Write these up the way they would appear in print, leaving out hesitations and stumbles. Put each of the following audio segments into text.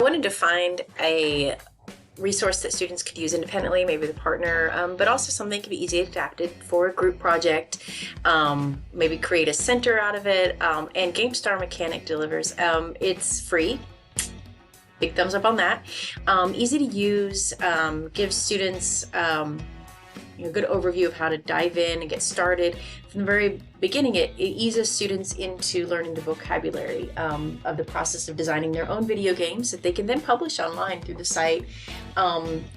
wanted to find a resource that students could use independently, maybe the partner, but also something that could be easily adapted for a group project, maybe create a center out of it, and Gamestar Mechanic delivers. It's free. Big thumbs up on that. Easy to use, gives students a good overview of how to dive in and get started. From the very beginning, it eases students into learning the vocabulary of the process of designing their own video games that they can then publish online through the site.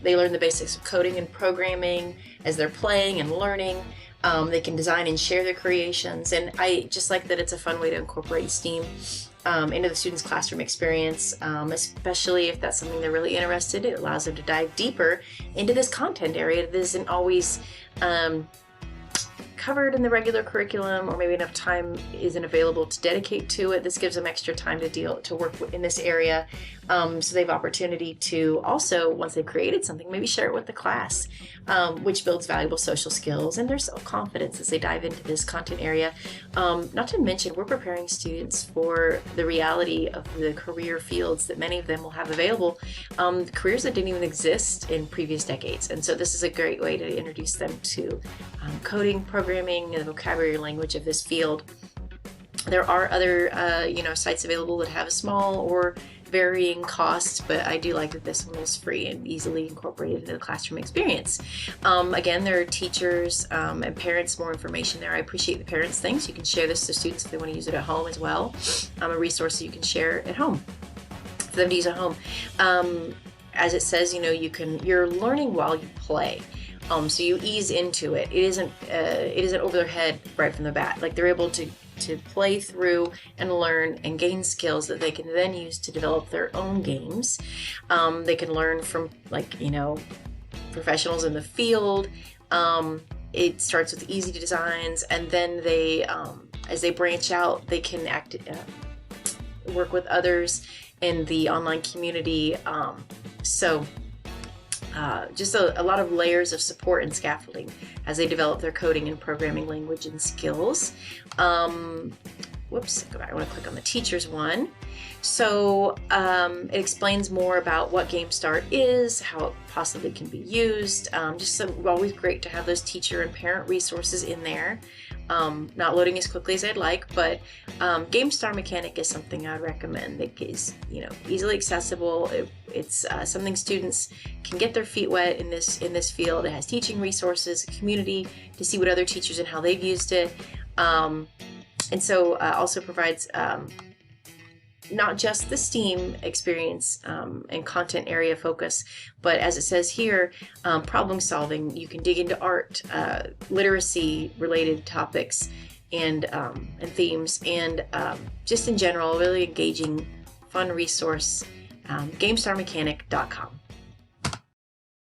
They learn the basics of coding and programming as they're playing and learning. They can design and share their creations, and I just like that it's a fun way to incorporate STEAM into the student's classroom experience, especially if that's something they're really interested in. It allows them to dive deeper into this content area that isn't always covered in the regular curriculum, or maybe enough time isn't available to dedicate to it. This gives them extra time to work in this area, so they have opportunity to also, once they've created something, maybe share it with the class, which builds valuable social skills and their self-confidence as they dive into this content area. Not to mention, we're preparing students for the reality of the career fields that many of them will have available, careers that didn't even exist in previous decades. And so this is a great way to introduce them to coding, programming, and the vocabulary language of this field. There are other sites available that have a small or varying costs, but I do like that this one is free and easily incorporated into the classroom experience. Again, there are teachers and parents, more information there. I appreciate the parents thing, so you can share this to students if they want to use it at home as well. A resource that you can share at home for them to use at home. As it says, you're learning while you play. So you ease into it. It isn't over their head right from the bat. Like, they're able to play through and learn and gain skills that they can then use to develop their own games. They can learn from professionals in the field. It starts with easy designs, and then they, as they branch out, they can work with others in the online community. Just a lot of layers of support and scaffolding as they develop their coding and programming language and skills. Whoops, go back. I want to click on the teachers one. So it explains more about what Gamestar is, how it possibly can be used. Always great to have those teacher and parent resources in there. Not loading as quickly as I'd like, but Gamestar Mechanic is something I'd recommend. It is, easily accessible. It's something students can get their feet wet in this field. It has teaching resources, community to see what other teachers and how they've used it, and so also provides not just the STEAM experience and content area focus, but as it says here, problem solving. You can dig into art, literacy related topics and themes, and just in general, really engaging, fun resource. GamestarMechanic.com.